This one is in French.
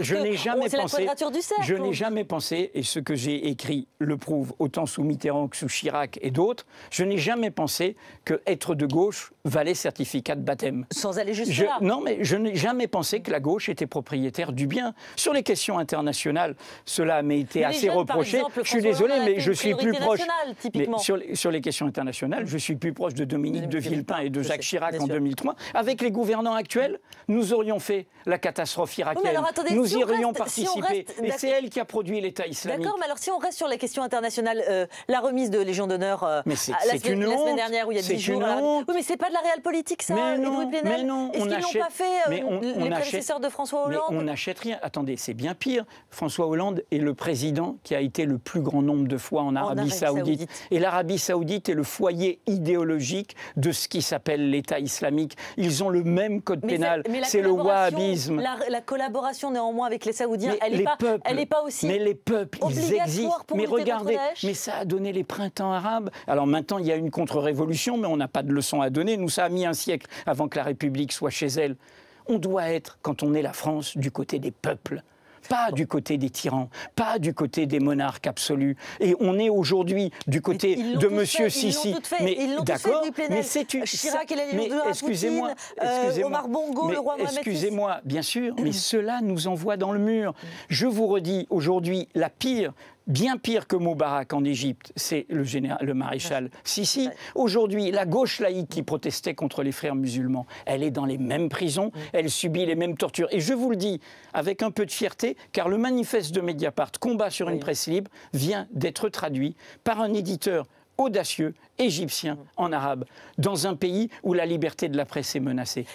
je n'ai jamais c'est la pensé, quadrature du cercle. je n'ai jamais pensé, et ce que j'ai écrit le prouve, autant sous Mitterrand que sous Chirac et d'autres, je n'ai jamais pensé que être de gauche valait certificat de baptême. Sans aller jusque-là. Non, mais je n'ai jamais pensé que la gauche était propriétaire du bien. Sur les questions internationales, cela m'a été assez reproché. Je suis désolé, mais je suis plus proche. Mais sur les questions internationales, je suis plus proche de Dominique de Villepin et de Jacques Chirac en 2003. Avec les gouvernants actuels, nous aurions fait la catastrophe irakienne. Nous y aurions participé. Et c'est elle qui a produit l'État islamique. D'accord, mais alors si on reste sur la question internationale, la remise de Légion d'honneur la semaine dernière, où il y a 10 jours. Oui, mais c'est pas de la réelle politique, ça, Edoui Plenel. Mais non, est-ce qu'ils n'ont pas fait les prédécesseurs de François Hollande? Mais on n'achète rien. Attendez, c'est bien pire. François Hollande est le président qui a été le plus grand nombre de fois en Arabie Saoudite. Et l'Arabie Saoudite est le foyer idéologique de ce qui s'appelle l'État islamique. Ils ont le même code pénal. C'est le wahhabisme. La collaboration néanmoins avec les Saoudiens, elle n'est pas aussi. Mais les peuples, ils existent. Mais regardez, mais ça a donné les printemps arabes. Alors maintenant, il y a une contre-révolution, mais on n'a pas de leçon à donner. Nous, ça a mis un siècle avant que la République soit chez elle. On doit être, quand on est la France, du côté des peuples. Pas du côté des tyrans, pas du côté des monarques absolus. Et on est aujourd'hui du côté de Monsieur Sisi. Mais d'accord, mais c'est une. Chirac et la Légion d'honneur, excusez-moi, Omar Bongo, le roi Mohamed. Excusez-moi, bien sûr, mais cela nous envoie dans le mur. Je vous redis, aujourd'hui, la pire. Bien pire que Moubarak en Égypte, c'est le maréchal Sisi. Aujourd'hui, la gauche laïque qui protestait contre les frères musulmans, elle est dans les mêmes prisons, elle subit les mêmes tortures. Et je vous le dis avec un peu de fierté, car le manifeste de Mediapart, Combat sur une presse libre, vient d'être traduit par un éditeur audacieux, égyptien, en arabe, dans un pays où la liberté de la presse est menacée.